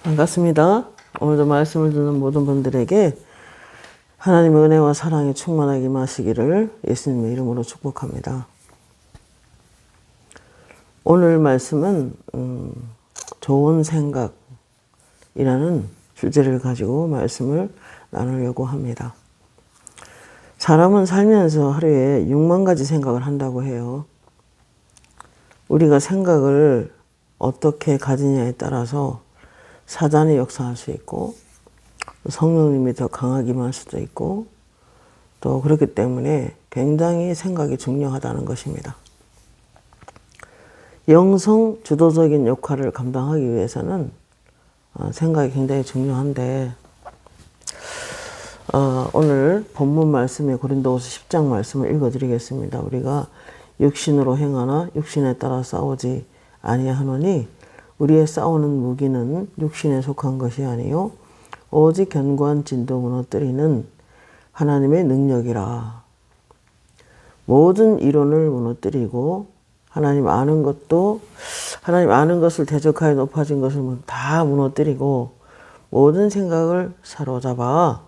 반갑습니다. 오늘도 말씀을 듣는 모든 분들에게 하나님의 은혜와 사랑이 충만하게 임하시기를 예수님의 이름으로 축복합니다. 오늘 말씀은 좋은 생각이라는 주제를 가지고 말씀을 나누려고 합니다. 사람은 살면서 하루에 6만 가지 생각을 한다고 해요. 우리가 생각을 어떻게 가지냐에 따라서 사단이 역사할 수 있고 성령님이 더 강하게 임할 수도 있고 또 그렇기 때문에 굉장히 생각이 중요하다는 것입니다. 영성 주도적인 역할을 감당하기 위해서는 생각이 굉장히 중요한데 오늘 본문 말씀의 고린도후서 10장 말씀을 읽어드리겠습니다. 우리가 육신으로 행하나 육신에 따라 싸우지 아니하노니 우리의 싸우는 무기는 육신에 속한 것이 아니요 오직 견고한 진도 무너뜨리는 하나님의 능력이라. 모든 이론을 무너뜨리고 하나님 아는 것을 대적하여 높아진 것을 다 무너뜨리고 모든 생각을 사로잡아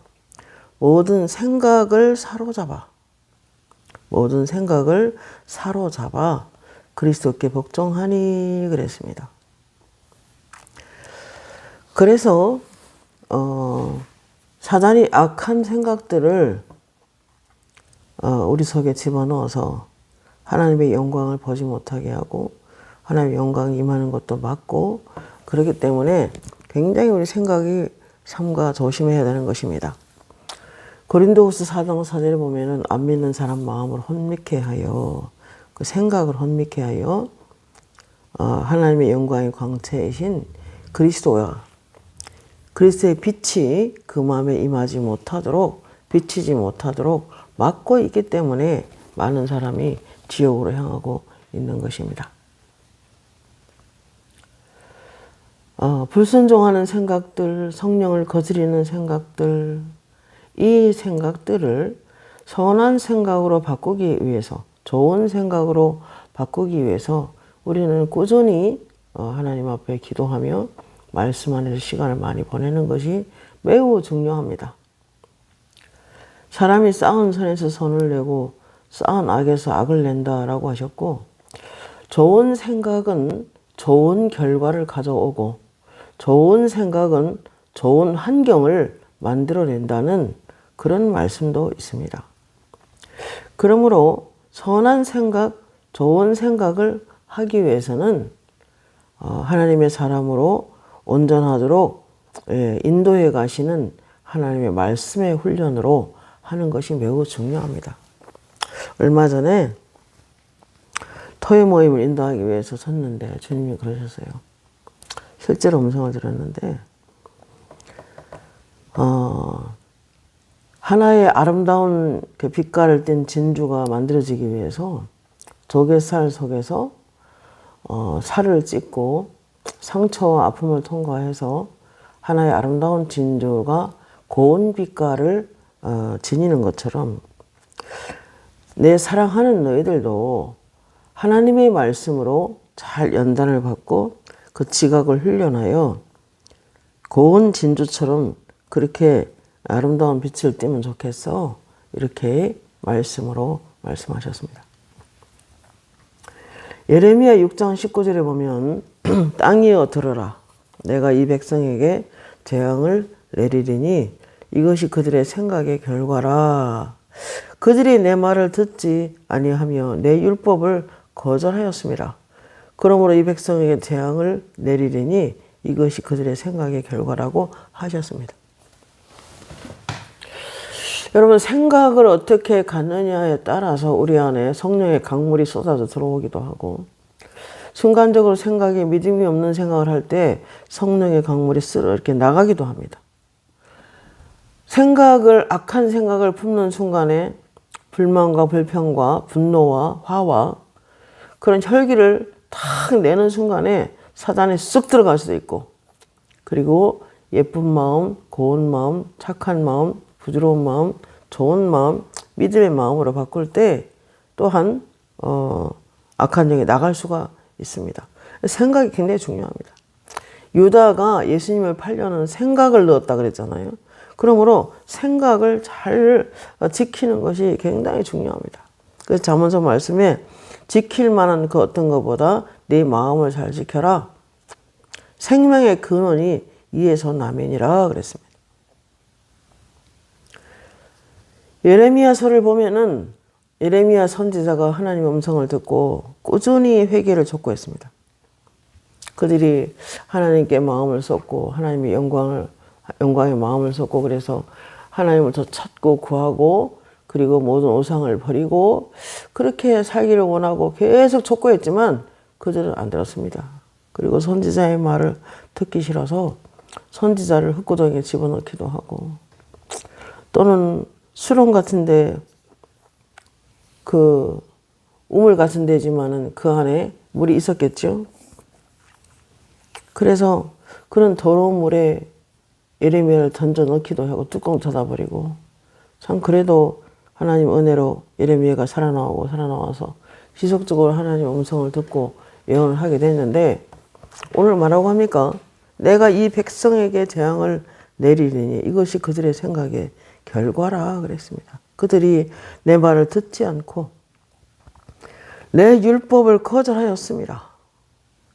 그리스도께 복종하니 그랬습니다. 그래서 사단이 악한 생각들을 우리 속에 집어넣어서 하나님의 영광을 보지 못하게 하고 하나님의 영광이 임하는 것도 막고 그렇기 때문에 굉장히 우리 생각이 삼가 조심해야 되는 것입니다. 고린도후서 4장 4절에 보면은 안 믿는 사람 마음을 혼미케 하여 그 생각을 혼미케 하여 하나님의 영광의 광채이신 그리스도의 빛이 그 마음에 비치지 못하도록 막고 있기 때문에 많은 사람이 지옥으로 향하고 있는 것입니다. 불순종하는 생각들, 성령을 거스리는 생각들, 이 생각들을 선한 생각으로 바꾸기 위해서, 좋은 생각으로 바꾸기 위해서 우리는 꾸준히 하나님 앞에 기도하며 말씀 안에서 시간을 많이 보내는 것이 매우 중요합니다. 사람이 쌓은 선에서 선을 내고 쌓은 악에서 악을 낸다라고 하셨고, 좋은 생각은 좋은 결과를 가져오고 좋은 생각은 좋은 환경을 만들어낸다는 그런 말씀도 있습니다. 그러므로 선한 생각, 좋은 생각을 하기 위해서는 하나님의 사람으로 온전하도록 인도해 가시는 하나님의 말씀의 훈련으로 하는 것이 매우 중요합니다. 얼마 전에 토요 모임을 인도하기 위해서 섰는데 주님이 그러셨어요. 실제로 음성을 들었는데 하나의 아름다운 그 빛깔을 띤 진주가 만들어지기 위해서 조개살 속에서 살을 찢고 상처와 아픔을 통과해서 하나의 아름다운 진주가 고운 빛깔을 지니는 것처럼 내 사랑하는 너희들도 하나님의 말씀으로 잘 연단을 받고 그 지각을 훈련하여 고운 진주처럼 그렇게 아름다운 빛을 띠면 좋겠어. 이렇게 말씀으로 말씀하셨습니다. 예레미야 6장 19절에 보면 땅이여 들으라. 내가 이 백성에게 재앙을 내리리니 이것이 그들의 생각의 결과라. 그들이 내 말을 듣지 아니하며 내 율법을 거절하였습니다. 그러므로 이 백성에게 재앙을 내리리니 이것이 그들의 생각의 결과라고 하셨습니다. 여러분, 생각을 어떻게 갖느냐에 따라서 우리 안에 성령의 강물이 쏟아져 들어오기도 하고, 순간적으로 생각에 믿음이 없는 생각을 할 때 성령의 강물이 쓸어 이렇게 나가기도 합니다. 악한 생각을 품는 순간에 불만과 불평과 분노와 화와 그런 혈기를 탁 내는 순간에 사단이 쑥 들어갈 수도 있고, 그리고 예쁜 마음, 고운 마음, 착한 마음, 부드러운 마음, 좋은 마음, 믿음의 마음으로 바꿀 때 또한 악한 영이 나갈 수가 있습니다. 생각이 굉장히 중요합니다. 유다가 예수님을 팔려는 생각을 넣었다 그랬잖아요. 그러므로 생각을 잘 지키는 것이 굉장히 중요합니다. 그래서 잠언서 말씀에 지킬 만한 그 어떤 것보다 네 마음을 잘 지켜라. 생명의 근원이 이에서 나면이라 그랬습니다. 예레미야서를 보면은 예레미야 선지자가 하나님의 음성을 듣고 꾸준히 회개를 촉구했습니다. 그들이 하나님께 마음을 쏟고 하나님의 영광의 마음을 쏟고 그래서 하나님을 더 찾고 구하고 그리고 모든 우상을 버리고 그렇게 살기를 원하고 계속 촉구했지만 그들은 안 들었습니다. 그리고 선지자의 말을 듣기 싫어서 선지자를 흙구덩이에 집어넣기도 하고 또는 수렁 같은데 그 우물 같은 데지만은 그 안에 물이 있었겠죠. 그래서 그런 더러운 물에 예레미야를 던져 넣기도 하고 뚜껑 닫아버리고 참 그래도 하나님 은혜로 예레미야가 살아나와서 지속적으로 하나님의 음성을 듣고 예언을 하게 됐는데 오늘 뭐라고 합니까? 내가 이 백성에게 재앙을 내리리니 이것이 그들의 생각의 결과라 그랬습니다. 그들이 내 말을 듣지 않고 내 율법을 거절하였습니다.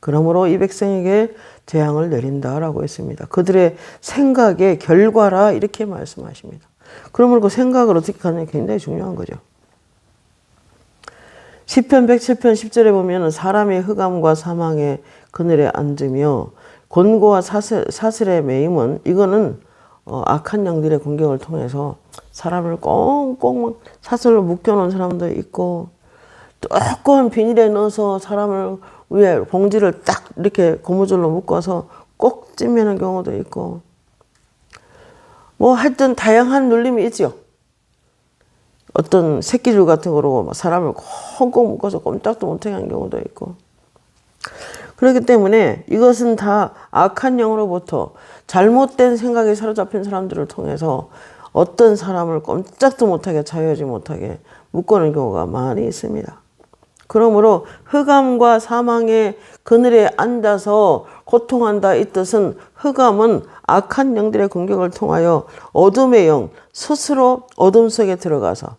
그러므로 이 백성에게 재앙을 내린다라고 했습니다. 그들의 생각의 결과라 이렇게 말씀하십니다. 그러므로 그 생각을 어떻게 하느냐 굉장히 중요한 거죠. 시편 107편 10절에 보면 사람의 흑암과 사망의 그늘에 앉으며 곤고와 사슬의 매임은 이거는 악한 영들의 공격을 통해서 사람을 꽁꽁 사슬로 묶여놓은 사람도 있고 두꺼운 비닐에 넣어서 사람을 위에 봉지를 딱 이렇게 고무줄로 묶어서 꼭 찜매는 경우도 있고 뭐 하여튼 다양한 눌림이 있죠. 어떤 새끼줄 같은 거로 사람을 꽁꽁 묶어서 꼼짝도 못하게 하는 경우도 있고 그렇기 때문에 이것은 다 악한 영으로부터 잘못된 생각에 사로잡힌 사람들을 통해서 어떤 사람을 꼼짝도 못하게 자유하지 못하게 묶어놓은 경우가 많이 있습니다. 그러므로 흑암과 사망의 그늘에 앉아서 고통한다 이 뜻은 흑암은 악한 영들의 공격을 통하여 어둠의 영, 스스로 어둠 속에 들어가서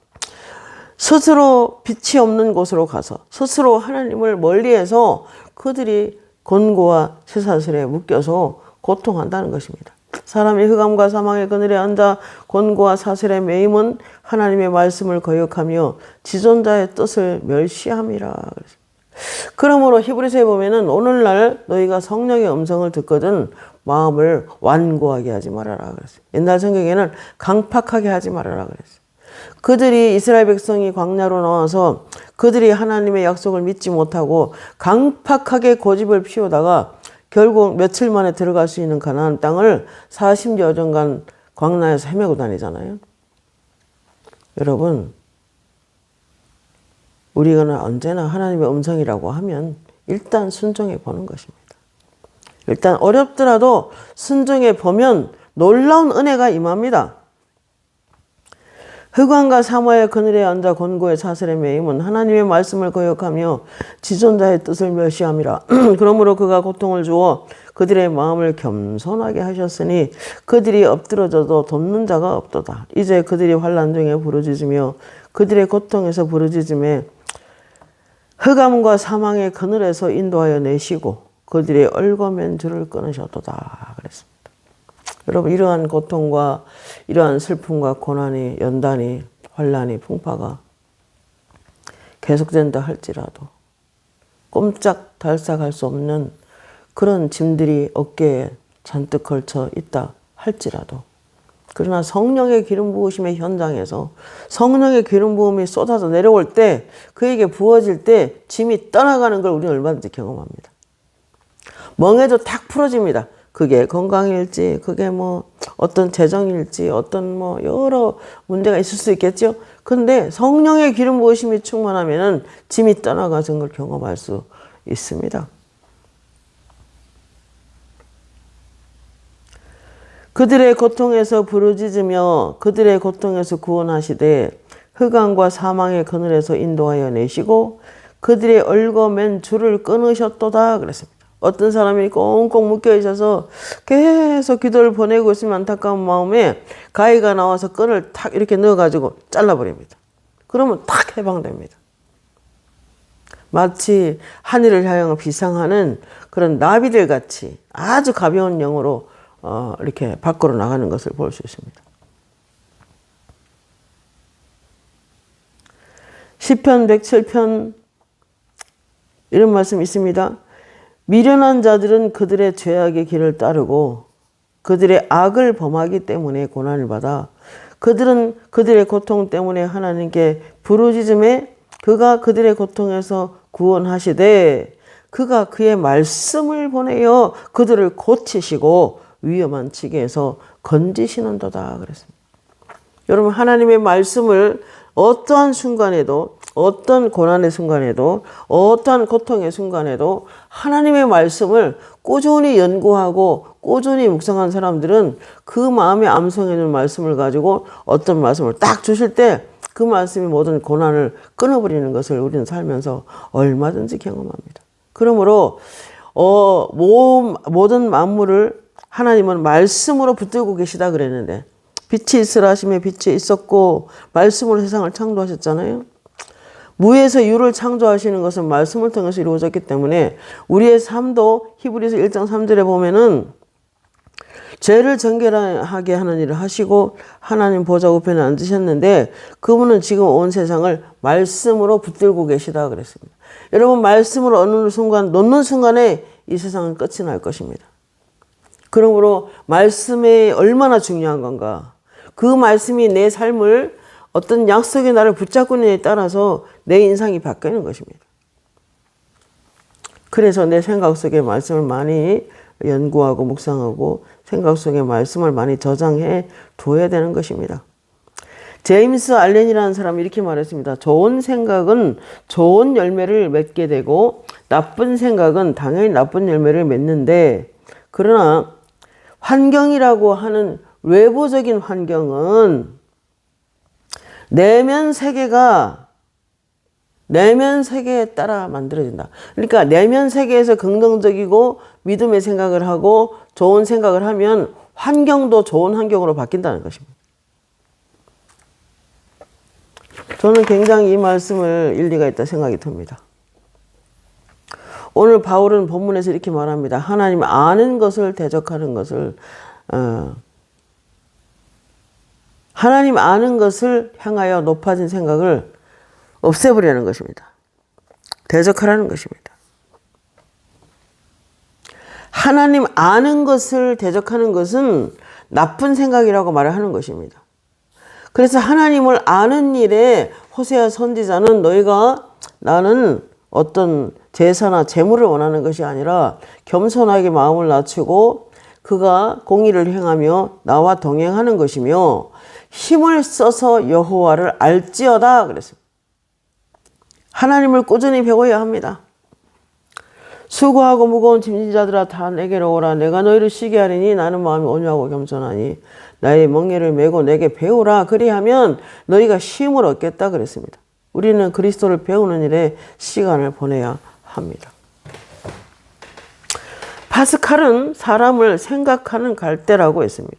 스스로 빛이 없는 곳으로 가서 스스로 하나님을 멀리해서 그들이 곤고와 쇠사슬에 묶여서 고통한다는 것입니다. 사람이 흑암과 사망의 그늘에 앉아 곤고와 사슬에 매임은 하나님의 말씀을 거역하며 지존자의 뜻을 멸시함이라. 그러므로 히브리서에 보면은 오늘날 너희가 성령의 음성을 듣거든 마음을 완고하게 하지 말아라 그랬어요. 옛날 성경에는 강팍하게 하지 말아라 그랬어요. 그들이 이스라엘 백성이 광야로 나와서 그들이 하나님의 약속을 믿지 못하고 강팍하게 고집을 피우다가 결국 며칠 만에 들어갈 수 있는 가나안 땅을 40여년간 광야에서 헤매고 다니잖아요. 여러분, 우리가 언제나 하나님의 음성이라고 하면 일단 순종해 보는 것입니다. 일단 어렵더라도 순종해 보면 놀라운 은혜가 임합니다. 흑암과 사망의 그늘에 앉아 곤고의 사슬에 매임은 하나님의 말씀을 거역하며 지존자의 뜻을 멸시함이라. 그러므로 그가 고통을 주어 그들의 마음을 겸손하게 하셨으니 그들이 엎드러져도 돕는 자가 없도다. 이제 그들이 환난 중에 부르짖으며 그들의 고통에서 부르짖음에 흑암과 사망의 그늘에서 인도하여 내시고 그들의 얼거맨 줄을 끊으셨도다 그랬습니다. 여러분, 이러한 고통과 이러한 슬픔과 고난이 연단이 환난이 풍파가 계속된다 할지라도 꼼짝달싹할 수 없는 그런 짐들이 어깨에 잔뜩 걸쳐 있다 할지라도 그러나 성령의 기름 부으심의 현장에서 성령의 기름 부음이 쏟아져 내려올 때 그에게 부어질 때 짐이 떠나가는 걸 우리는 얼마든지 경험합니다. 멍에도 탁 풀어집니다. 그게 건강일지, 그게 뭐 어떤 재정일지, 어떤 뭐 여러 문제가 있을 수 있겠죠. 근데 성령의 기름 부으심이 충만하면은 짐이 떠나가는 걸 경험할 수 있습니다. 그들의 고통에서 부르짖으며 그들의 고통에서 구원하시되 흑암과 사망의 그늘에서 인도하여 내시고 그들의 얽어맨 줄을 끊으셨도다 그랬습니다. 어떤 사람이 꽁꽁 묶여 있어서 계속 기도를 보내고 있으면 안타까운 마음에 가위가 나와서 끈을 탁 이렇게 넣어가지고 잘라버립니다. 그러면 탁 해방됩니다. 마치 하늘을 향해 비상하는 그런 나비들 같이 아주 가벼운 영으로 이렇게 밖으로 나가는 것을 볼 수 있습니다. 시편 107편 이런 말씀이 있습니다. 미련한 자들은 그들의 죄악의 길을 따르고 그들의 악을 범하기 때문에 고난을 받아 그들은 그들의 고통 때문에 하나님께 부르짖음에 그가 그들의 고통에서 구원하시되 그가 그의 말씀을 보내어 그들을 고치시고 위험한 지경에서 건지시는도다 그랬습니다. 여러분 하나님의 말씀을 어떠한 순간에도 어떤 고난의 순간에도 어떠한 고통의 순간에도 하나님의 말씀을 꾸준히 연구하고 꾸준히 묵상한 사람들은 그 마음에 암송해놓은 말씀을 가지고 어떤 말씀을 딱 주실 때 그 말씀이 모든 고난을 끊어버리는 것을 우리는 살면서 얼마든지 경험합니다. 그러므로 모든 만물을 하나님은 말씀으로 붙들고 계시다 그랬는데 빛이 있으라 하심에 빛이 있었고 말씀으로 세상을 창조하셨잖아요. 무에서 유를 창조하시는 것은 말씀을 통해서 이루어졌기 때문에 우리의 삶도 히브리서 1장 3절에 보면은 죄를 정결하게 하는 일을 하시고 하나님 보좌 우편에 앉으셨는데 그분은 지금 온 세상을 말씀으로 붙들고 계시다 그랬습니다. 여러분 말씀으로 어느 순간 놓는 순간에 이 세상은 끝이 날 것입니다. 그러므로 말씀이 얼마나 중요한 건가. 그 말씀이 내 삶을 어떤 약속의 나를 붙잡고 있느냐에 따라서 내 인상이 바뀌는 것입니다. 그래서 내 생각 속에 말씀을 많이 연구하고 묵상하고 생각 속에 말씀을 많이 저장해 둬야 되는 것입니다. 제임스 알렌이라는 사람이 이렇게 말했습니다. 좋은 생각은 좋은 열매를 맺게 되고 나쁜 생각은 당연히 나쁜 열매를 맺는데 그러나 환경이라고 하는 외부적인 환경은 내면 세계에 따라 만들어진다. 그러니까 내면 세계에서 긍정적이고 믿음의 생각을 하고 좋은 생각을 하면 환경도 좋은 환경으로 바뀐다는 것입니다. 저는 굉장히 이 말씀을 일리가 있다 생각이 듭니다. 오늘 바울은 본문에서 이렇게 말합니다. 하나님 아는 것을 대적하는 것을 하나님 아는 것을 향하여 높아진 생각을 없애버리는 것입니다. 대적하라는 것입니다. 하나님 아는 것을 대적하는 것은 나쁜 생각이라고 말을 하는 것입니다. 그래서 하나님을 아는 일에 호세아 선지자는 너희가 나는 어떤 제사나 제물을 원하는 것이 아니라 겸손하게 마음을 낮추고 그가 공의를 행하며 나와 동행하는 것이며 힘을 써서 여호와를 알지어다 그랬습니다. 하나님을 꾸준히 배워야 합니다. 수고하고 무거운 짐진 자들아 다 내게로 오라. 내가 너희를 쉬게 하리니 나는 마음이 온유하고 겸손하니 나의 멍에를 메고 내게 배우라. 그리하면 너희가 쉼을 얻겠다 그랬습니다. 우리는 그리스도를 배우는 일에 시간을 보내야 합니다. 파스칼은 사람을 생각하는 갈대라고 했습니다.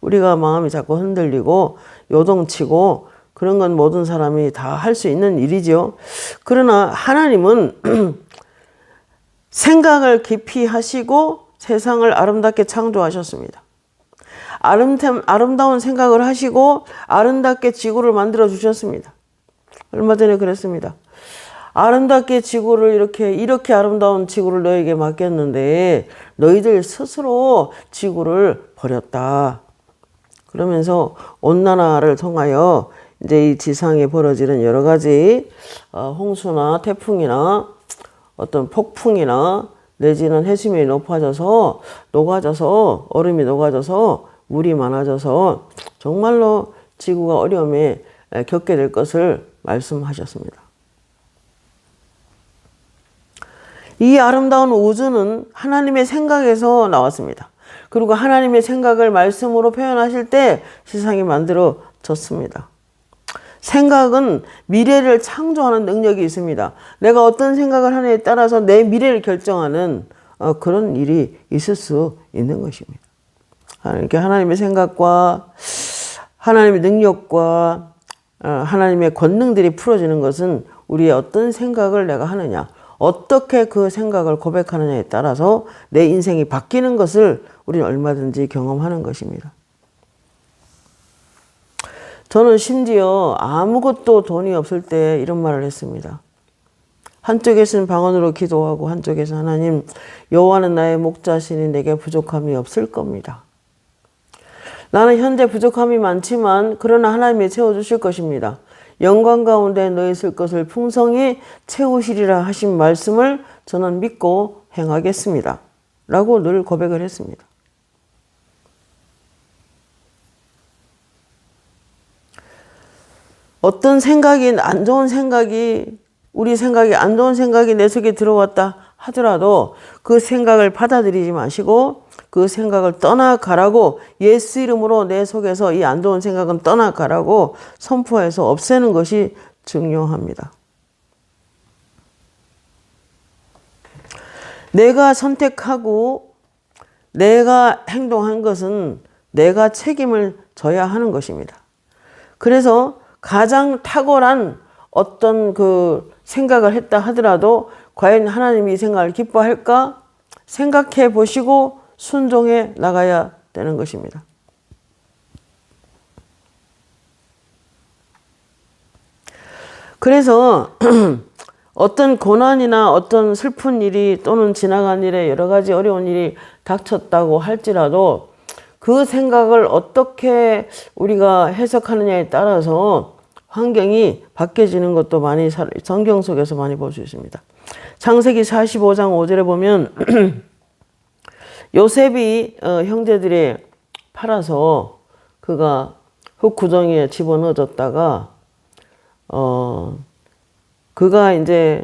우리가 마음이 자꾸 흔들리고 요동치고 그런 건 모든 사람이 다 할 수 있는 일이죠. 그러나 하나님은 생각을 깊이 하시고 세상을 아름답게 창조하셨습니다. 아름다운 생각을 하시고 아름답게 지구를 만들어 주셨습니다. 얼마 전에 그랬습니다. 아름답게 지구를 이렇게 아름다운 지구를 너에게 맡겼는데 너희들 스스로 지구를 버렸다. 그러면서 온난화를 통하여 이제 이 지상에 벌어지는 여러 가지 홍수나 태풍이나 어떤 폭풍이나 내지는 해수면이 높아져서 녹아져서 얼음이 녹아져서 물이 많아져서 정말로 지구가 어려움에 겪게 될 것을 말씀하셨습니다. 이 아름다운 우주는 하나님의 생각에서 나왔습니다. 그리고 하나님의 생각을 말씀으로 표현하실 때 세상이 만들어졌습니다. 생각은 미래를 창조하는 능력이 있습니다. 내가 어떤 생각을 하느냐에 따라서 내 미래를 결정하는 그런 일이 있을 수 있는 것입니다. 이렇게 하나님의 생각과 하나님의 능력과 하나님의 권능들이 풀어지는 것은 우리의 어떤 생각을 내가 하느냐, 어떻게 그 생각을 고백하느냐에 따라서 내 인생이 바뀌는 것을 우리는 얼마든지 경험하는 것입니다. 저는 심지어 아무것도 돈이 없을 때 이런 말을 했습니다. 한쪽에서는 방언으로 기도하고 한쪽에서 하나님, 여호와는 나의 목자시니 내게 부족함이 없을 겁니다. 나는 현재 부족함이 많지만 그러나 하나님이 채워주실 것입니다. 영광 가운데 너희 쓸 것을 풍성히 채우시리라 하신 말씀을 저는 믿고 행하겠습니다. 라고 늘 고백을 했습니다. 어떤 생각이 안 좋은 생각이 우리 생각이 안 좋은 생각이 내 속에 들어왔다 하더라도 그 생각을 받아들이지 마시고 그 생각을 떠나가라고 예수 이름으로 내 속에서 이 안 좋은 생각은 떠나가라고 선포해서 없애는 것이 중요합니다. 내가 선택하고 내가 행동한 것은 내가 책임을 져야 하는 것입니다. 그래서 가장 탁월한 어떤 그 생각을 했다 하더라도 과연 하나님이 이 생각을 기뻐할까 생각해 보시고 순종해 나가야 되는 것입니다. 그래서 어떤 고난이나 어떤 슬픈 일이 또는 지나간 일에 여러 가지 어려운 일이 닥쳤다고 할지라도 그 생각을 어떻게 우리가 해석하느냐에 따라서 환경이 바뀌어지는 것도 많이 성경 속에서 많이 볼 수 있습니다. 창세기 45장 5절에 보면 요셉이 형제들이 팔아서 그가 흙구덩이에 집어넣어졌다가 그가 이제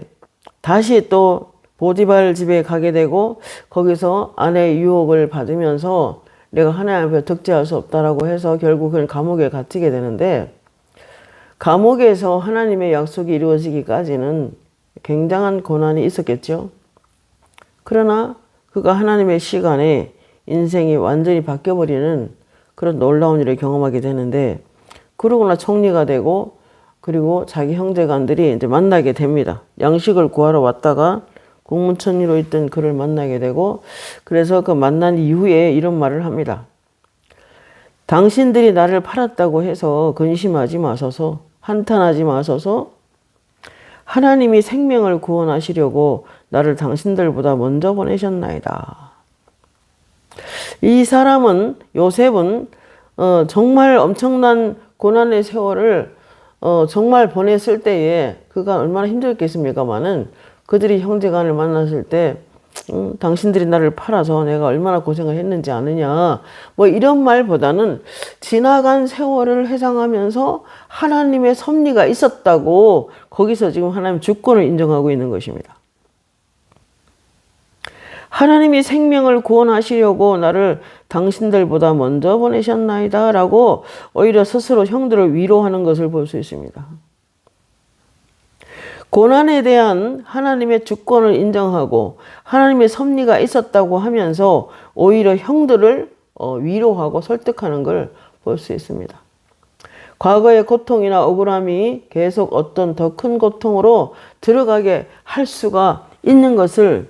다시 또 보디발 집에 가게 되고 거기서 아내의 유혹을 받으면서 내가 하나님 앞에 득죄할 수 없다라고 해서 결국은 감옥에 갇히게 되는데 감옥에서 하나님의 약속이 이루어지기까지는 굉장한 고난이 있었겠죠. 그러나 그가 하나님의 시간에 인생이 완전히 바뀌어버리는 그런 놀라운 일을 경험하게 되는데 그러고나 총리가 되고 그리고 자기 형제간들이 이제 만나게 됩니다. 양식을 구하러 왔다가 공문천리로 있던 그를 만나게 되고 그래서 그 만난 이후에 이런 말을 합니다. 당신들이 나를 팔았다고 해서 근심하지 마소서, 한탄하지 마소서. 하나님이 생명을 구원하시려고 나를 당신들보다 먼저 보내셨나이다. 이 사람은 요셉은 정말 엄청난 고난의 세월을 정말 보냈을 때에 그가 얼마나 힘들겠습니까마는 그들이 형제간을 만났을 때 당신들이 나를 팔아서 내가 얼마나 고생을 했는지 아느냐 뭐 이런 말보다는 지나간 세월을 회상하면서 하나님의 섭리가 있었다고 거기서 지금 하나님 주권을 인정하고 있는 것입니다. 하나님이 생명을 구원하시려고 나를 당신들보다 먼저 보내셨나이다 라고 오히려 스스로 형들을 위로하는 것을 볼 수 있습니다. 고난에 대한 하나님의 주권을 인정하고 하나님의 섭리가 있었다고 하면서 오히려 형들을 위로하고 설득하는 걸 볼 수 있습니다. 과거의 고통이나 억울함이 계속 어떤 더 큰 고통으로 들어가게 할 수가 있는 것을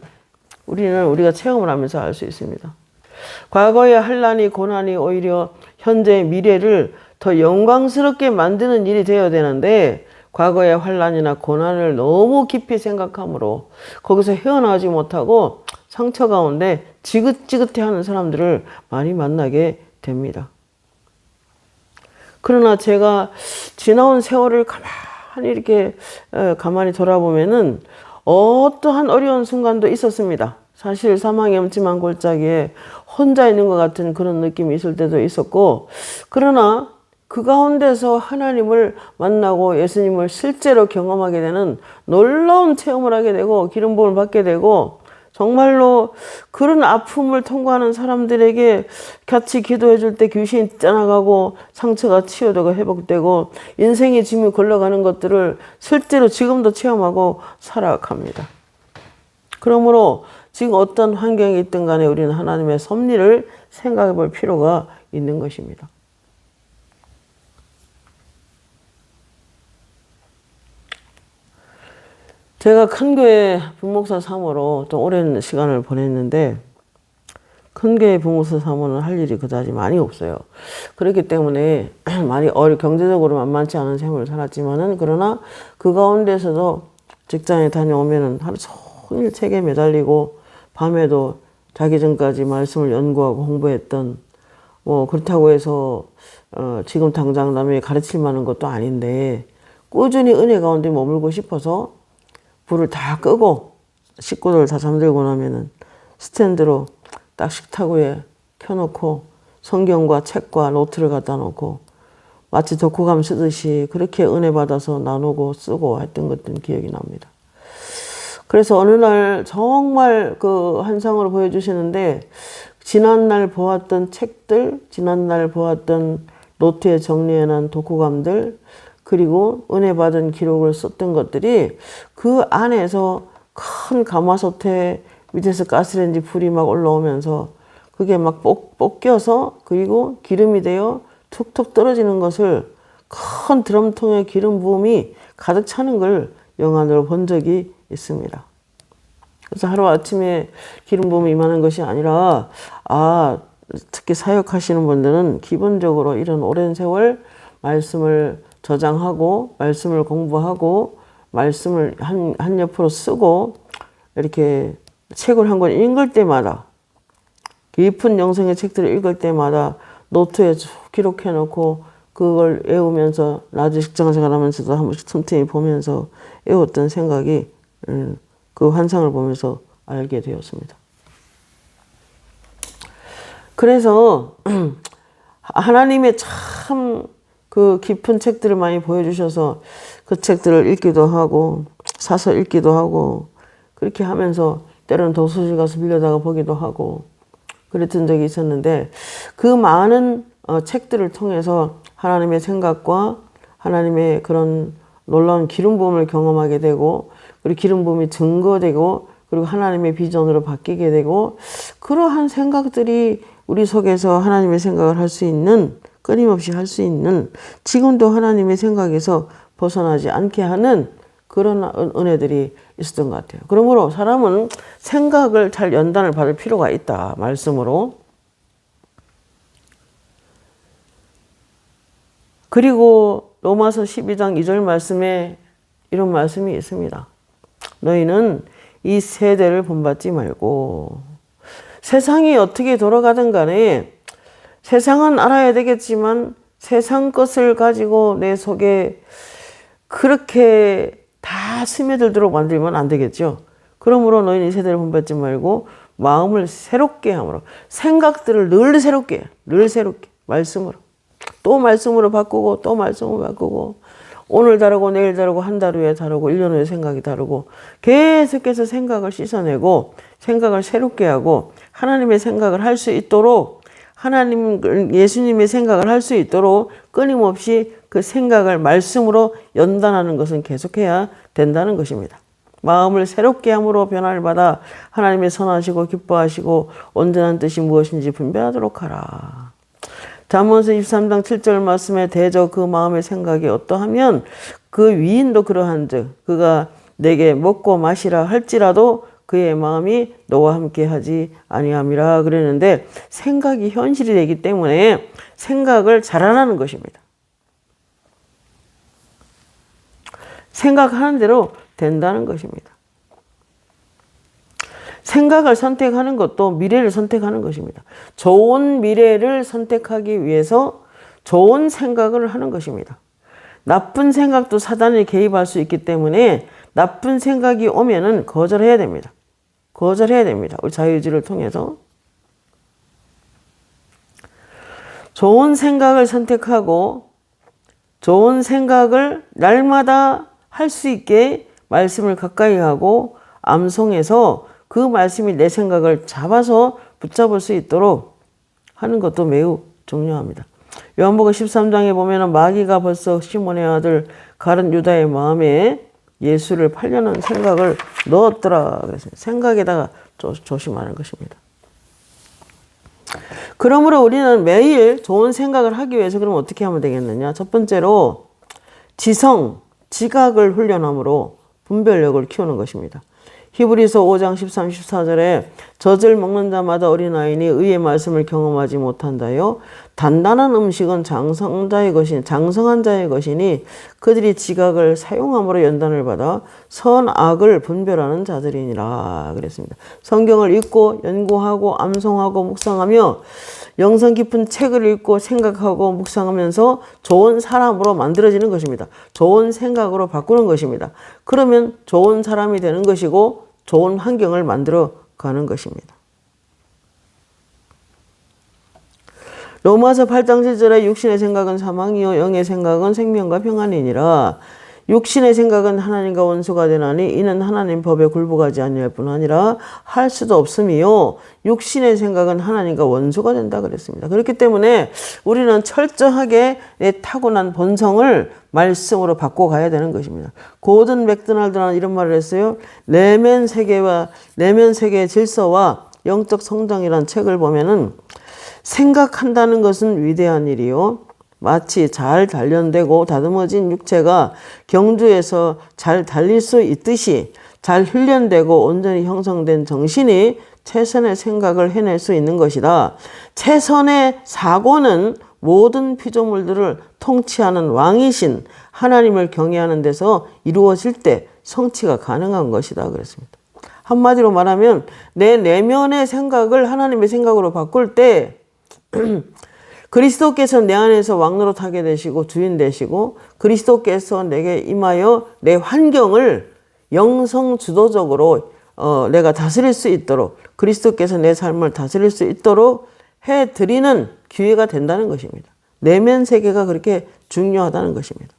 우리가 체험을 하면서 알 수 있습니다. 과거의 환난이 고난이 오히려 현재의 미래를 더 영광스럽게 만드는 일이 되어야 되는데 과거의 환난이나 고난을 너무 깊이 생각함으로 거기서 헤어나오지 못하고 상처 가운데 지긋지긋해하는 사람들을 많이 만나게 됩니다. 그러나 제가 지나온 세월을 가만히 돌아보면은 어떠한 어려운 순간도 있었습니다. 사실 사망의 엄침한 골짜기에 혼자 있는 것 같은 그런 느낌이 있을 때도 있었고 그러나 그 가운데서 하나님을 만나고 예수님을 실제로 경험하게 되는 놀라운 체험을 하게 되고 기름 부음을 받게 되고 정말로 그런 아픔을 통과하는 사람들에게 같이 기도해 줄 때 귀신이 떠나가고 상처가 치유되고 회복되고 인생의 짐이 걸러가는 것들을 실제로 지금도 체험하고 살아갑니다. 그러므로 지금 어떤 환경에 있든 간에 우리는 하나님의 섭리를 생각해 볼 필요가 있는 것입니다. 제가 큰 교회 부목사 사모로 또 오랜 시간을 보냈는데 큰 교회 부목사 사모는 할 일이 그다지 많이 없어요. 그렇기 때문에 많이 경제적으로 만만치 않은 생활을 살았지만은 그러나 그 가운데서도 직장에 다녀오면은 하루 종일 책에 매달리고 밤에도 자기 전까지 말씀을 연구하고 공부했던 뭐 그렇다고 해서 지금 당장 남에게 가르칠 만한 것도 아닌데 꾸준히 은혜 가운데 머물고 싶어서 불을 다 끄고 식구들 다 잠들고 나면은 스탠드로 딱 식탁 위에 켜놓고 성경과 책과 노트를 갖다 놓고 마치 독후감 쓰듯이 그렇게 은혜 받아서 나누고 쓰고 했던 것들 기억이 납니다. 그래서 어느 날 정말 그 환상으로 보여주시는데 지난날 보았던 책들, 지난날 보았던 노트에 정리해놓은 독후감들 그리고 은혜 받은 기록을 썼던 것들이 그 안에서 큰 가마솥에 밑에서 가스레인지 불이 막 올라오면서 그게 막 볶여서 그리고 기름이 되어 툭툭 떨어지는 것을 큰 드럼통에 기름 부음이 가득 차는 걸 영안으로 본 적이 있습니다. 그래서 하루아침에 기름 부음이 임하는 것이 아니라 특히 사역하시는 분들은 기본적으로 이런 오랜 세월 말씀을 저장하고 말씀을 공부하고 말씀을 한 옆으로 쓰고 이렇게 책을 한 권 읽을 때마다 깊은 영성의 책들을 읽을 때마다 노트에 쭉 기록해 놓고 그걸 외우면서 낮에 직장생활 하면서도 한 번씩 틈틈이 보면서 외웠던 생각이 그 환상을 보면서 알게 되었습니다. 그래서 하나님의 참 그 깊은 책들을 많이 보여주셔서 그 책들을 읽기도 하고 사서 읽기도 하고 그렇게 하면서 때로는 도서실 가서 빌려다가 보기도 하고 그랬던 적이 있었는데 그 많은 책들을 통해서 하나님의 생각과 하나님의 그런 놀라운 기름 부음을 경험하게 되고 그리고 기름 부음이 증거되고 그리고 하나님의 비전으로 바뀌게 되고 그러한 생각들이 우리 속에서 하나님의 생각을 할 수 있는 끊임없이 할 수 있는 지금도 하나님의 생각에서 벗어나지 않게 하는 그런 은혜들이 있었던 것 같아요. 그러므로 사람은 생각을 잘 연단을 받을 필요가 있다. 말씀으로. 그리고 로마서 12장 2절 말씀에 이런 말씀이 있습니다. 너희는 이 세대를 본받지 말고 세상이 어떻게 돌아가든 간에 세상은 알아야 되겠지만 세상 것을 가지고 내 속에 그렇게 다 스며들도록 만들면 안 되겠죠. 그러므로 너희는 이 세대를 본받지 말고 마음을 새롭게 함으로 생각들을 늘 새롭게 말씀으로 또 말씀으로 바꾸고 또 말씀으로 바꾸고 오늘 다르고 내일 다르고 한 달 후에 다르고 1년 후에 생각이 다르고 계속해서 생각을 씻어내고 생각을 새롭게 하고 하나님의 생각을 할 수 있도록 예수님의 생각을 할 수 있도록 끊임없이 그 생각을 말씀으로 연단하는 것은 계속해야 된다는 것입니다. 마음을 새롭게 함으로 변화를 받아 하나님의 선하시고 기뻐하시고 온전한 뜻이 무엇인지 분별하도록 하라. 잠언서 23장 7절 말씀에 대저 그 마음의 생각이 어떠하면 그 위인도 그러한즉 그가 내게 먹고 마시라 할지라도 그의 마음이 너와 함께 하지 아니함이라 그랬는데 생각이 현실이 되기 때문에 생각을 잘하라는 것입니다. 생각하는 대로 된다는 것입니다. 생각을 선택하는 것도 미래를 선택하는 것입니다. 좋은 미래를 선택하기 위해서 좋은 생각을 하는 것입니다. 나쁜 생각도 사단이 개입할 수 있기 때문에 나쁜 생각이 오면은 거절해야 됩니다. 거절해야 됩니다. 우리 자유의지를 통해서. 좋은 생각을 선택하고 좋은 생각을 날마다 할 수 있게 말씀을 가까이 하고 암송해서 그 말씀이 내 생각을 잡아서 붙잡을 수 있도록 하는 것도 매우 중요합니다. 요한복음 13장에 보면 마귀가 벌써 시몬의 아들 가룟 유다의 마음에 예수를 팔려는 생각을 넣었더라. 그래서 생각에다가 조심하는 것입니다. 그러므로 우리는 매일 좋은 생각을 하기 위해서 그럼 어떻게 하면 되겠느냐? 첫 번째로 지각을 훈련함으로 분별력을 키우는 것입니다. 히브리서 5장 13, 14절에 젖을 먹는 자마다 어린아이니 의의 말씀을 경험하지 못한다요. 단단한 음식은 장성한 자의 것이니 그들이 지각을 사용함으로 연단을 받아 선악을 분별하는 자들이니라 그랬습니다. 성경을 읽고 연구하고 암송하고 묵상하며 영성 깊은 책을 읽고 생각하고 묵상하면서 좋은 사람으로 만들어지는 것입니다. 좋은 생각으로 바꾸는 것입니다. 그러면 좋은 사람이 되는 것이고 좋은 환경을 만들어 가는 것입니다. 로마서 8장 7절에 육신의 생각은 사망이요 영의 생각은 생명과 평안이니라. 육신의 생각은 하나님과 원수가 되나니 이는 하나님 법에 굴복하지 아니할 뿐 아니라 할 수도 없음이요 육신의 생각은 하나님과 원수가 된다 그랬습니다. 그렇기 때문에 우리는 철저하게 내 타고난 본성을 말씀으로 바꿔가야 되는 것입니다. 고든 맥도날드는 이런 말을 했어요. 내면 세계의 질서와 영적 성장이라는 책을 보면은 생각한다는 것은 위대한 일이요 마치 잘 단련되고 다듬어진 육체가 경주에서 잘 달릴 수 있듯이 잘 훈련되고 온전히 형성된 정신이 최선의 생각을 해낼 수 있는 것이다. 최선의 사고는 모든 피조물들을 통치하는 왕이신 하나님을 경외하는 데서 이루어질 때 성취가 가능한 것이다 그랬습니다. 한마디로 말하면 내 내면의 생각을 하나님의 생각으로 바꿀 때 그리스도께서 내 안에서 왕노릇하게 되시고 주인 되시고 그리스도께서 내게 임하여 내 환경을 영성 주도적으로 내가 다스릴 수 있도록 그리스도께서 내 삶을 다스릴 수 있도록 해드리는 기회가 된다는 것입니다. 내면 세계가 그렇게 중요하다는 것입니다.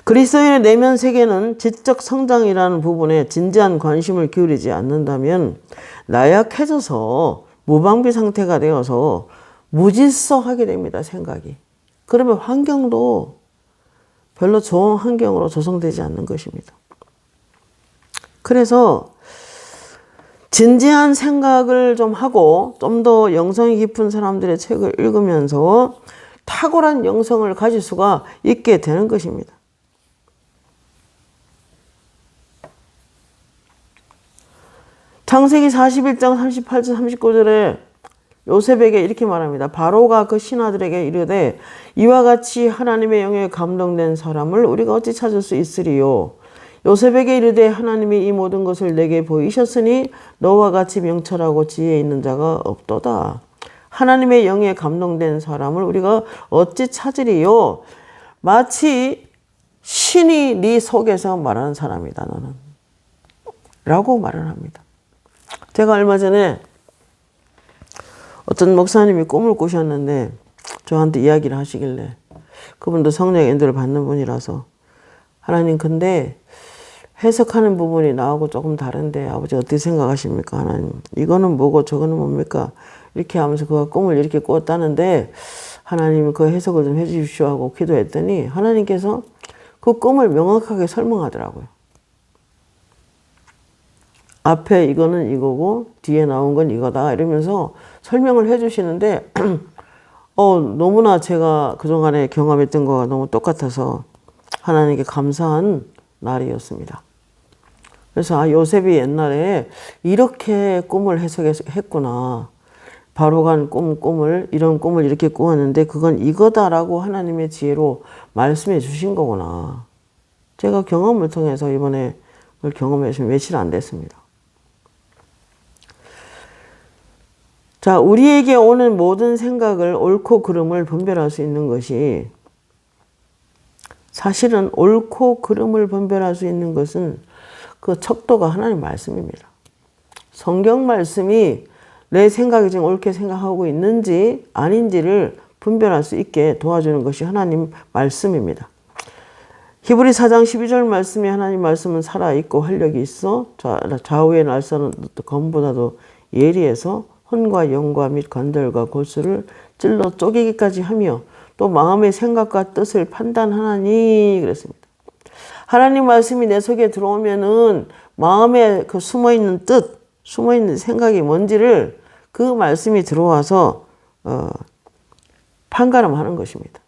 그리스도인의 내면 세계는 지적 성장이라는 부분에 진지한 관심을 기울이지 않는다면 나약해져서 무방비 상태가 되어서 무질서하게 됩니다. 생각이. 그러면 환경도 별로 좋은 환경으로 조성되지 않는 것입니다. 그래서 진지한 생각을 좀 하고 좀 더 영성이 깊은 사람들의 책을 읽으면서 탁월한 영성을 가질 수가 있게 되는 것입니다. 창세기 41장 38절 39절에 요셉에게 이렇게 말합니다. 바로가 그 신하들에게 이르되 이와 같이 하나님의 영에 감동된 사람을 우리가 어찌 찾을 수 있으리요. 요셉에게 이르되 하나님이 이 모든 것을 내게 보이셨으니 너와 같이 명철하고 지혜 있는 자가 없도다. 하나님의 영에 감동된 사람을 우리가 어찌 찾으리요. 마치 신이 네 속에서 말하는 사람이다 너는 라고 말을 합니다. 제가 얼마 전에 어떤 목사님이 꿈을 꾸셨는데 저한테 이야기를 하시길래 그분도 성령 인도를 받는 분이라서 하나님 근데 해석하는 부분이 나하고 조금 다른데 아버지 어떻게 생각하십니까? 하나님 이거는 뭐고 저거는 뭡니까? 이렇게 하면서 그가 꿈을 이렇게 꿨다는데 하나님 그 해석을 좀 해주십시오 하고 기도했더니 하나님께서 그 꿈을 명확하게 설명하더라고요. 앞에 이거는 이거고 뒤에 나온 건 이거다 이러면서 설명을 해주시는데 너무나 제가 그동안에 경험했던 거가 너무 똑같아서 하나님께 감사한 날이었습니다. 그래서 요셉이 옛날에 이렇게 꿈을 해석했구나. 바로가 이런 꿈을 이렇게 꾸었는데 그건 이거다라고 하나님의 지혜로 말씀해 주신 거구나. 제가 경험을 통해서 이번에 그걸 경험해서 며칠 안 됐습니다. 자, 우리에게 오는 모든 생각을 옳고 그름을 분별할 수 있는 것이 사실은 옳고 그름을 분별할 수 있는 것은 그 척도가 하나님 말씀입니다. 성경 말씀이 내 생각이 지금 옳게 생각하고 있는지 아닌지를 분별할 수 있게 도와주는 것이 하나님 말씀입니다. 히브리 4장 12절 말씀이 하나님 말씀은 살아있고 활력이 있어 좌우의 날선은 검보다도 예리해서 혼과 영과 및 관절과 골수를 찔러 쪼개기까지 하며 또 마음의 생각과 뜻을 판단하나니 그랬습니다. 하나님 말씀이 내 속에 들어오면은 마음에 그 숨어있는 뜻, 숨어있는 생각이 뭔지를 그 말씀이 들어와서 판가름하는 것입니다.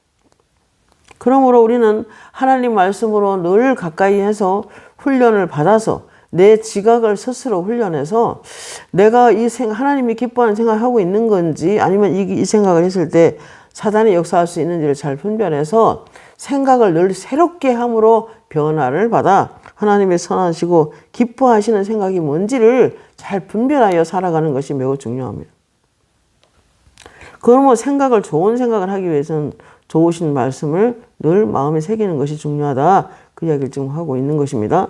그러므로 우리는 하나님 말씀으로 늘 가까이 해서 훈련을 받아서 내 지각을 스스로 훈련해서 내가 하나님이 기뻐하는 생각을 하고 있는 건지 아니면 이 생각을 했을 때 사단이 역사할 수 있는지를 잘 분별해서 생각을 늘 새롭게 함으로 변화를 받아 하나님의 선하시고 기뻐하시는 생각이 뭔지를 잘 분별하여 살아가는 것이 매우 중요합니다. 그러면 좋은 생각을 하기 위해서는 좋으신 말씀을 늘 마음에 새기는 것이 중요하다. 그 이야기를 지금 하고 있는 것입니다.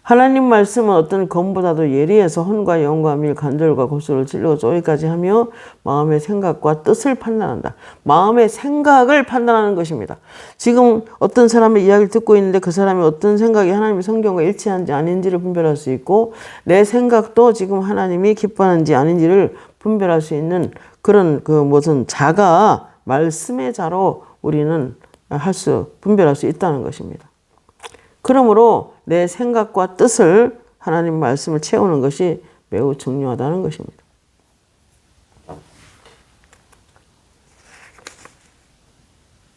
하나님 말씀은 어떤 검보다도 예리해서 혼과 영과 밀, 관절과 골수를 찔러 쪼개기까지 하며 마음의 생각과 뜻을 판단한다. 마음의 생각을 판단하는 것입니다. 지금 어떤 사람의 이야기를 듣고 있는데 그 사람이 어떤 생각이 하나님의 성경과 일치하는지 아닌지를 분별할 수 있고 내 생각도 지금 하나님이 기뻐하는지 아닌지를 분별할 수 있는 그런 무슨 자가 말씀의 자로 우리는 분별할 수 있다는 것입니다. 그러므로 내 생각과 뜻을 하나님 말씀을 채우는 것이 매우 중요하다는 것입니다.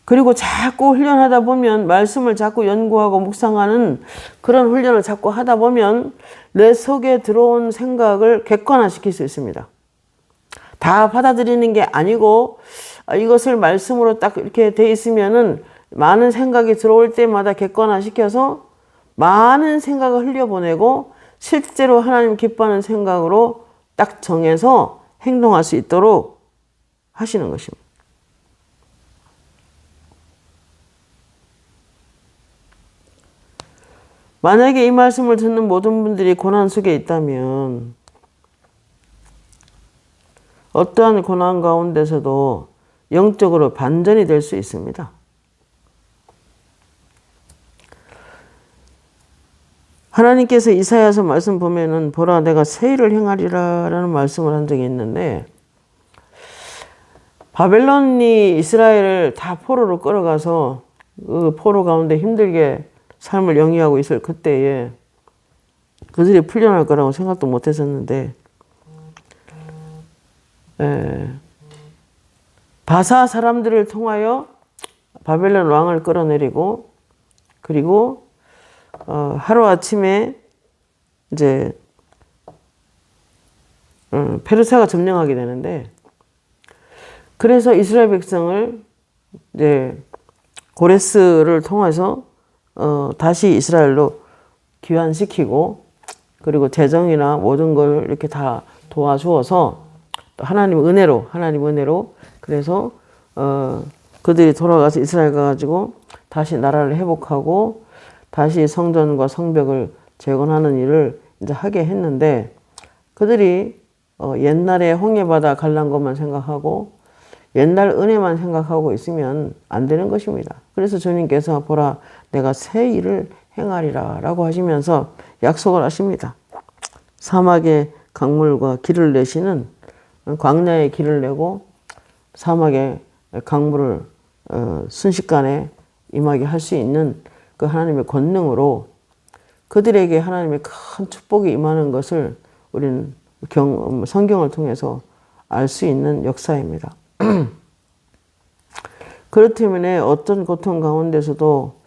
그리고 자꾸 훈련하다 보면 말씀을 자꾸 연구하고 묵상하는 그런 훈련을 자꾸 하다 보면 내 속에 들어온 생각을 객관화시킬 수 있습니다. 다 받아들이는 게 아니고 이것을 말씀으로 딱 이렇게 돼 있으면은 많은 생각이 들어올 때마다 객관화시켜서 많은 생각을 흘려보내고 실제로 하나님 기뻐하는 생각으로 딱 정해서 행동할 수 있도록 하시는 것입니다. 만약에 이 말씀을 듣는 모든 분들이 고난 속에 있다면 어떠한 고난 가운데서도 영적으로 반전이 될 수 있습니다. 하나님께서 이사야서 말씀 보면은 보라 내가 새 일을 행하리라 라는 말씀을 한 적이 있는데 바벨론이 이스라엘을 다 포로로 끌어가서 그 포로 가운데 힘들게 삶을 영위하고 있을 그때에 그들이 풀려날 거라고 생각도 못 했었는데 바사 사람들을 통하여 바벨론 왕을 끌어내리고 그리고 하루아침에 이제 페르시아가 점령하게 되는데 그래서 이스라엘 백성을 이제 고레스를 통해서 다시 이스라엘로 귀환시키고 그리고 재정이나 모든 걸 이렇게 다 도와주어서 하나님 은혜로 그래서 그들이 돌아가서 이스라엘 가가지고 다시 나라를 회복하고 다시 성전과 성벽을 재건하는 일을 이제 하게 했는데 그들이 옛날에 홍해바다 갈란 것만 생각하고 옛날 은혜만 생각하고 있으면 안 되는 것입니다. 그래서 주님께서 보라 내가 새 일을 행하리라 라고 하시면서 약속을 하십니다. 사막의 강물과 길을 내시는 광야에 길을 내고 사막의 강물을 순식간에 임하게 할 수 있는 그 하나님의 권능으로 그들에게 하나님의 큰 축복이 임하는 것을 우리는 성경을 통해서 알 수 있는 역사입니다. 그렇기 때문에 어떤 고통 가운데서도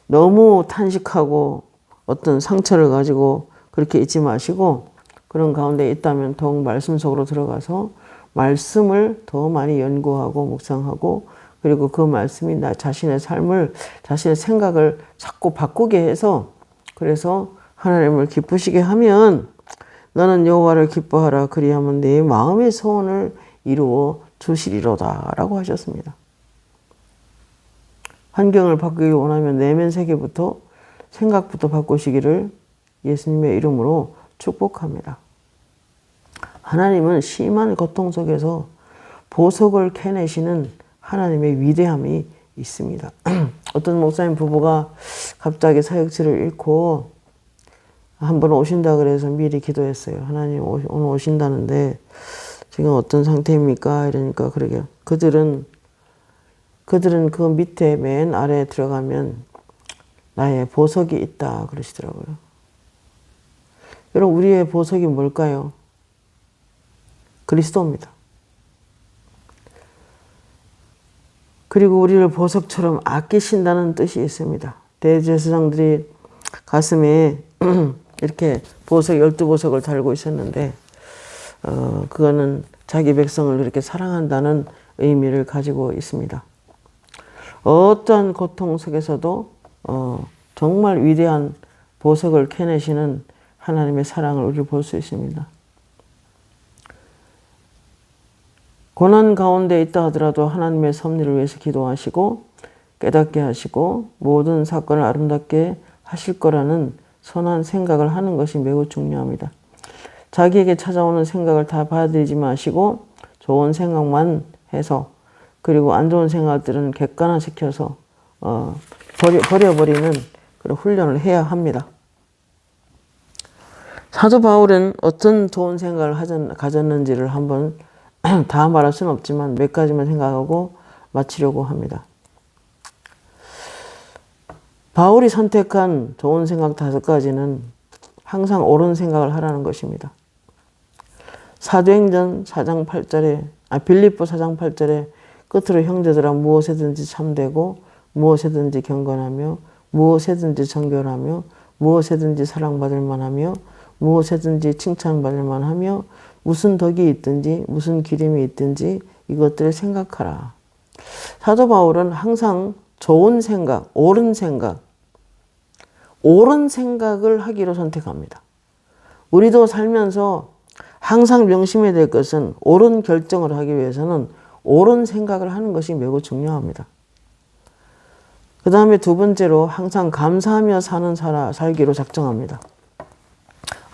너무 탄식하고 어떤 상처를 가지고 그렇게 있지 마시고 그런 가운데 있다면 더욱 말씀 속으로 들어가서 말씀을 더 많이 연구하고 묵상하고 그리고 그 말씀이 나 자신의 삶을 자신의 생각을 자꾸 바꾸게 해서 그래서 하나님을 기쁘시게 하면 너는 여호와를 기뻐하라 그리하면 내 마음의 소원을 이루어 주시리로다 라고 하셨습니다. 환경을 바꾸기 원하면 내면 세계부터 생각부터 바꾸시기를 예수님의 이름으로 축복합니다. 하나님은 심한 고통 속에서 보석을 캐내시는 하나님의 위대함이 있습니다. 어떤 목사님 부부가 갑자기 사역지를 잃고 한번 오신다 그래서 미리 기도했어요. 하나님 오늘 오신다는데 지금 어떤 상태입니까? 이러니까 그러게 그들은 그 밑에 맨 아래에 들어가면 나의 보석이 있다 그러시더라고요. 여러분, 우리의 보석이 뭘까요? 그리스도입니다. 그리고 우리를 보석처럼 아끼신다는 뜻이 있습니다. 대제사장들이 가슴에 이렇게 보석 12보석을 달고 있었는데 그거는 자기 백성을 그렇게 사랑한다는 의미를 가지고 있습니다. 어떠한 고통 속에서도 정말 위대한 보석을 캐내시는 하나님의 사랑을 우리를 볼 수 있습니다. 고난 가운데 있다 하더라도 하나님의 섭리를 위해서 기도하시고 깨닫게 하시고 모든 사건을 아름답게 하실 거라는 선한 생각을 하는 것이 매우 중요합니다. 자기에게 찾아오는 생각을 다 받아들이지 마시고 좋은 생각만 해서, 그리고 안 좋은 생각들은 객관화시켜서 버려버리는 그런 훈련을 해야 합니다. 사도 바울은 어떤 좋은 생각을 가졌는지를 한번 다 말할 수는 없지만 몇 가지만 생각하고 마치려고 합니다. 바울이 선택한 좋은 생각 5가지는 항상 옳은 생각을 하라는 것입니다. 사도행전 4장 8절에, 빌립보 4장 8절에 끝으로 형제들아 무엇에든지 참되고 무엇에든지 경건하며 무엇에든지 정결하며 무엇에든지 사랑받을 만하며 무엇에든지 칭찬받을 만하며 무슨 덕이 있든지 무슨 기림이 있든지 이것들을 생각하라. 사도 바울은 항상 좋은 생각, 옳은 생각을 하기로 선택합니다. 우리도 살면서 항상 명심해야 될 것은 옳은 결정을 하기 위해서는 옳은 생각을 하는 것이 매우 중요합니다. 그 다음에 2번째로 항상 감사하며 살기로 작정합니다.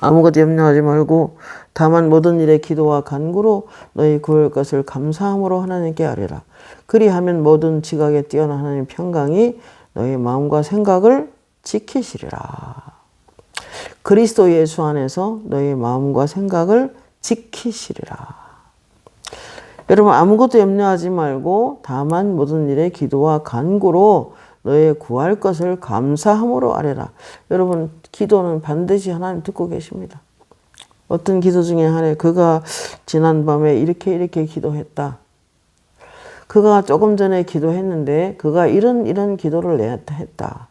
아무것도 염려하지 말고 다만 모든 일에 기도와 간구로 너희 구할 것을 감사함으로 하나님께 아뢰라. 그리하면 모든 지각에 뛰어난 하나님의 평강이 너희 마음과 생각을 지키시리라. 그리스도 예수 안에서 너희 마음과 생각을 지키시리라. 여러분, 아무것도 염려하지 말고 다만 모든 일에 기도와 간구로 너의 구할 것을 감사함으로 아뢰라. 여러분, 기도는 반드시 하나님 듣고 계십니다. 어떤 기도 중에 하나에 그가 지난밤에 이렇게 기도했다. 그가 조금 전에 기도했는데 그가 이런 기도를 했다.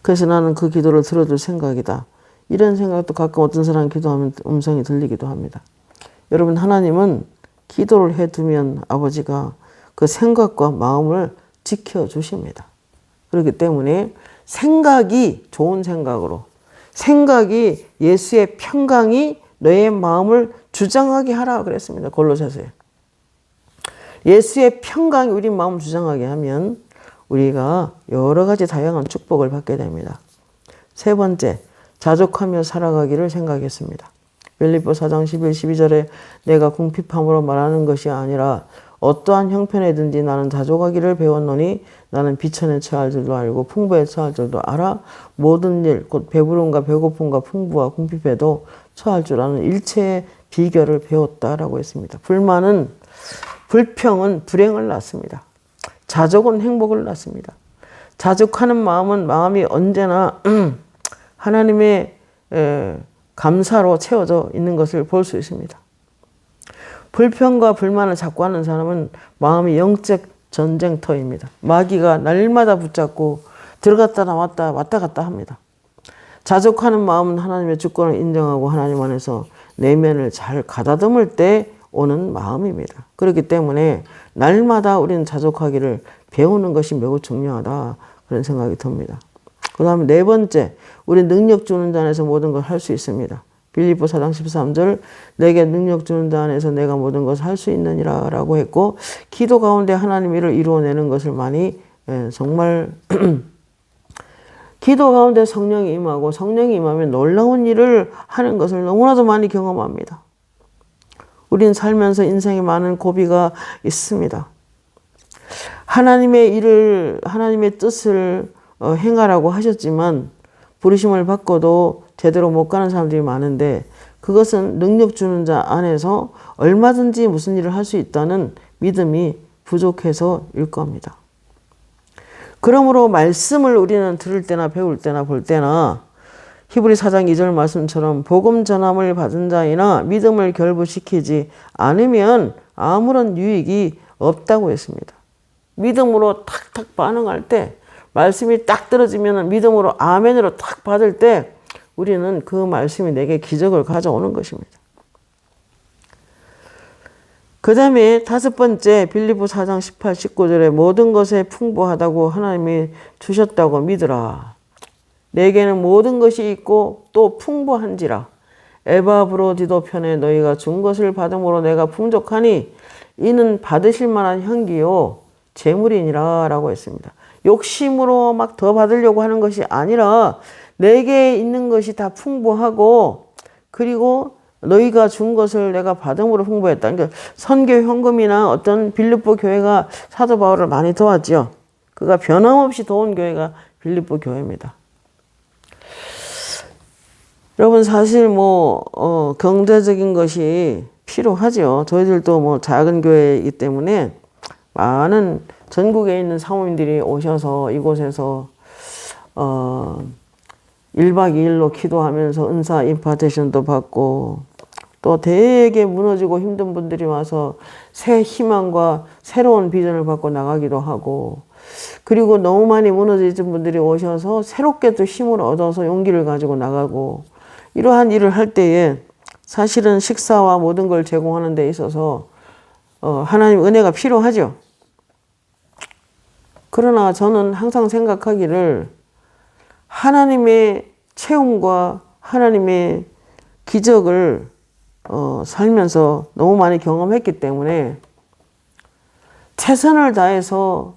그래서 나는 그 기도를 들어줄 생각이다. 이런 생각도 가끔 어떤 사람 기도하면 음성이 들리기도 합니다. 여러분, 하나님은 기도를 해두면 아버지가 그 생각과 마음을 지켜주십니다. 그렇기 때문에 생각이 좋은 생각으로, 생각이 예수의 평강이 너의 마음을 주장하게 하라 그랬습니다. 골로새서에. 예수의 평강이 우리 마음을 주장하게 하면 우리가 여러 가지 다양한 축복을 받게 됩니다. 3번째, 자족하며 살아가기를 생각했습니다. 빌립보 4장 11, 12절에 내가 궁핍함으로 말하는 것이 아니라 어떠한 형편에든지 나는 자족하기를 배웠노니 나는 비천에 처할 줄도 알고 풍부에 처할 줄도 알아. 모든 일, 곧 배부름과 배고픔과 풍부와 궁핍에도 처할 줄 아는 일체의 비결을 배웠다라고 했습니다. 불평은 불행을 낳습니다. 자족은 행복을 낳습니다. 자족하는 마음이 언제나 하나님의 감사로 채워져 있는 것을 볼 수 있습니다. 불평과 불만을 자꾸 하는 사람은 마음이 영적 전쟁터입니다. 마귀가 날마다 붙잡고 들어갔다 나왔다 왔다 갔다 합니다. 자족하는 마음은 하나님의 주권을 인정하고 하나님 안에서 내면을 잘 가다듬을 때 오는 마음입니다. 그렇기 때문에 날마다 우리는 자족하기를 배우는 것이 매우 중요하다, 그런 생각이 듭니다. 그 다음에 4번째, 우리 능력 주는 자 안에서 모든 걸 할 수 있습니다. 빌립보 4장 13절 내게 능력 주는 자 안에서 내가 모든 것을 할 수 있느니라 라고 했고, 기도 가운데 하나님 일을 이루어내는 것을 많이 정말 기도 가운데 성령이 임하고 성령이 임하면 놀라운 일을 하는 것을 너무나도 많이 경험합니다. 우린 살면서 인생에 많은 고비가 있습니다. 하나님의 일을, 하나님의 뜻을 행하라고 하셨지만 부르심을 받고도 제대로 못 가는 사람들이 많은데, 그것은 능력 주는 자 안에서 얼마든지 무슨 일을 할 수 있다는 믿음이 부족해서일 겁니다. 그러므로 말씀을 우리는 들을 때나 배울 때나 볼 때나 히브리 4장 2절 말씀처럼 복음 전함을 받은 자이나 믿음을 결부시키지 않으면 아무런 유익이 없다고 했습니다. 믿음으로 탁탁 반응할 때, 말씀이 딱 떨어지면 믿음으로 아멘으로 탁 받을 때 우리는 그 말씀이 내게 기적을 가져오는 것입니다. 그 다음에 5번째 빌립보 4장 18, 19절에 모든 것에 풍부하다고 하나님이 주셨다고 믿으라. 내게는 모든 것이 있고 또 풍부한지라. 에바브로디도 편에 너희가 준 것을 받음으로 내가 풍족하니 이는 받으실 만한 향기요 재물이니라 라고 했습니다. 욕심으로 막 더 받으려고 하는 것이 아니라 내게 있는 것이 다 풍부하고 그리고 너희가 준 것을 내가 받음으로 풍부했다. 그러니까 선교 현금이나 어떤 빌립보 교회가 사도 바울을 많이 도왔죠. 그가 변함없이 도운 교회가 빌립보 교회입니다. 여러분 사실 경제적인 것이 필요하죠. 저희들도 작은 교회이기 때문에 많은 전국에 있는 사모님들이 오셔서 이곳에서 1박 2일로 기도하면서 은사 임파테이션도 받고 또 되게 무너지고 힘든 분들이 와서 새 희망과 새로운 비전을 받고 나가기도 하고 그리고 너무 많이 무너진 분들이 오셔서 새롭게 또 힘을 얻어서 용기를 가지고 나가고 이러한 일을 할 때에 사실은 식사와 모든 걸 제공하는 데 있어서 하나님 은혜가 필요하죠. 그러나 저는 항상 생각하기를 하나님의 체험과 하나님의 기적을 살면서 너무 많이 경험했기 때문에 최선을 다해서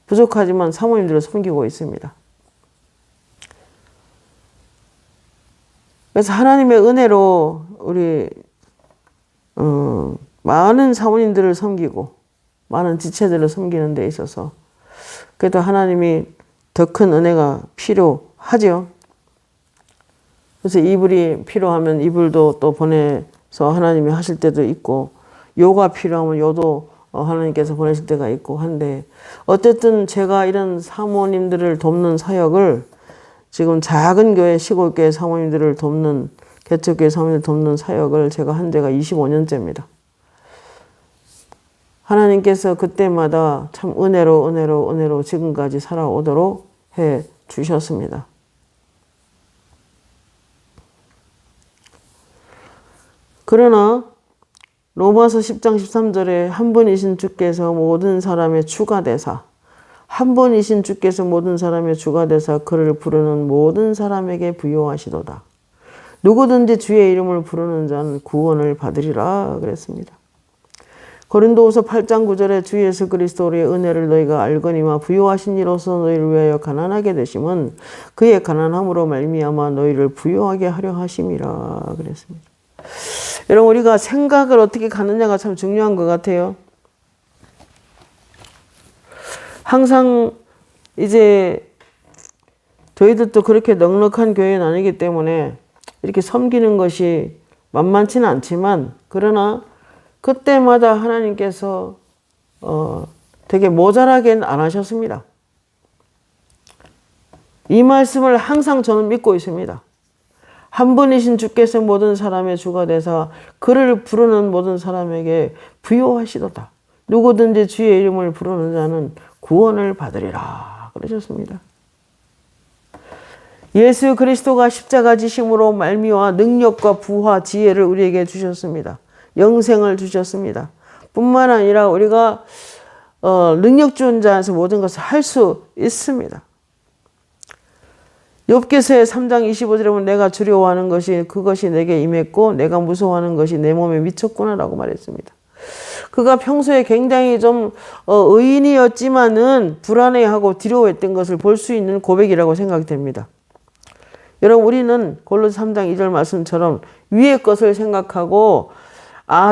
부족하지만 사모님들을 섬기고 있습니다. 그래서 하나님의 은혜로 우리 많은 사모님들을 섬기고 많은 지체들을 섬기는 데 있어서 그래도 하나님이 더 큰 은혜가 필요하죠. 그래서 이불이 필요하면 이불도 또 보내서 하나님이 하실 때도 있고 요가 필요하면 요도 하나님께서 보내실 때가 있고 한데 어쨌든 제가 이런 사모님들을 돕는 사역을 지금 작은 교회 시골교회 사모님들을 돕는 개척교회 사모님들 돕는 사역을 제가 한 지가 25년째입니다. 하나님께서 그때마다 참 은혜로 지금까지 살아오도록 해 주셨습니다. 그러나 로마서 10장 13절에 한 분이신 주께서 모든 사람의 주가 되사 한 분이신 주께서 모든 사람의 주가 되사 그를 부르는 모든 사람에게 부요하시도다. 누구든지 주의 이름을 부르는 자는 구원을 받으리라 그랬습니다. 고린도후서 8장 9절에 주 예수 그리스도의 은혜를 너희가 알거니와 부요하신 이로서 너희를 위하여 가난하게 되심은 그의 가난함으로 말미암아 너희를 부요하게 하려 하심이라 그랬습니다. 여러분 우리가 생각을 어떻게 가느냐가 참 중요한 것 같아요. 항상 이제 저희들도 그렇게 넉넉한 교회는 아니기 때문에 이렇게 섬기는 것이 만만치는 않지만 그러나 그때마다 하나님께서 되게 모자라게는 안 하셨습니다. 이 말씀을 항상 저는 믿고 있습니다. 한 분이신 주께서 모든 사람의 주가 되사 그를 부르는 모든 사람에게 부요하시도다. 누구든지 주의 이름을 부르는 자는 구원을 받으리라 그러셨습니다. 예수 그리스도가 십자가 지심으로 말미암아 능력과 부와 지혜를 우리에게 주셨습니다. 영생을 주셨습니다. 뿐만 아니라 우리가 능력 주는 자에서 모든 것을 할 수 있습니다. 욥기서의 3장 25절에 보면 내가 두려워하는 것이 그것이 내게 임했고 내가 무서워하는 것이 내 몸에 미쳤구나라고 말했습니다. 그가 평소에 굉장히 좀 의인이었지만은 불안해하고 두려워했던 것을 볼 수 있는 고백이라고 생각됩니다. 여러분 우리는 골로새 3장 2절 말씀처럼 위의 것을 생각하고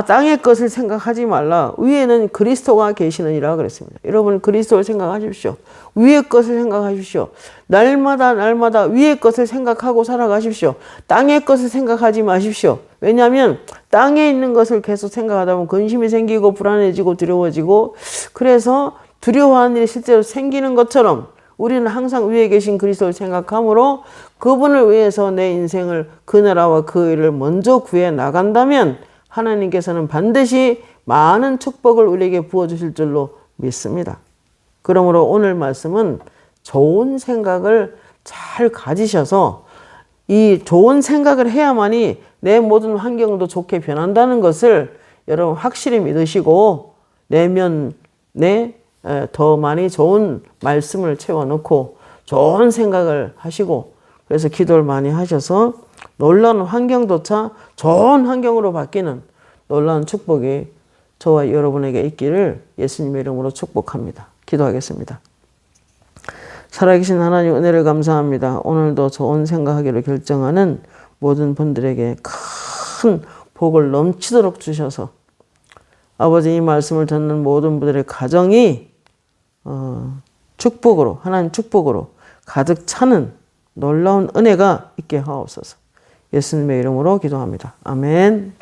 땅의 것을 생각하지 말라. 위에는 그리스도가 계시느니라 그랬습니다. 여러분 그리스도를 생각하십시오. 위의 것을 생각하십시오. 날마다 위의 것을 생각하고 살아가십시오. 땅의 것을 생각하지 마십시오. 왜냐하면 땅에 있는 것을 계속 생각하다 보면 근심이 생기고 불안해지고 두려워지고 그래서 두려워하는 일이 실제로 생기는 것처럼 우리는 항상 위에 계신 그리스도를 생각하므로 그분을 위해서 내 인생을 그 나라와 그 일을 먼저 구해 나간다면 하나님께서는 반드시 많은 축복을 우리에게 부어주실 줄로 믿습니다. 그러므로 오늘 말씀은 좋은 생각을 잘 가지셔서 이 좋은 생각을 해야만이 내 모든 환경도 좋게 변한다는 것을 여러분 확실히 믿으시고 내면에 더 많이 좋은 말씀을 채워넣고 좋은 생각을 하시고 그래서 기도를 많이 하셔서 놀라운 환경조차 좋은 환경으로 바뀌는 놀라운 축복이 저와 여러분에게 있기를 예수님의 이름으로 축복합니다. 기도하겠습니다. 살아계신 하나님 은혜를 감사합니다. 오늘도 좋은 생각하기로 결정하는 모든 분들에게 큰 복을 넘치도록 주셔서 아버지 이 말씀을 듣는 모든 분들의 가정이 축복으로 하나님 축복으로 가득 차는 놀라운 은혜가 있게 하옵소서. 예수님의 이름으로 기도합니다. 아멘.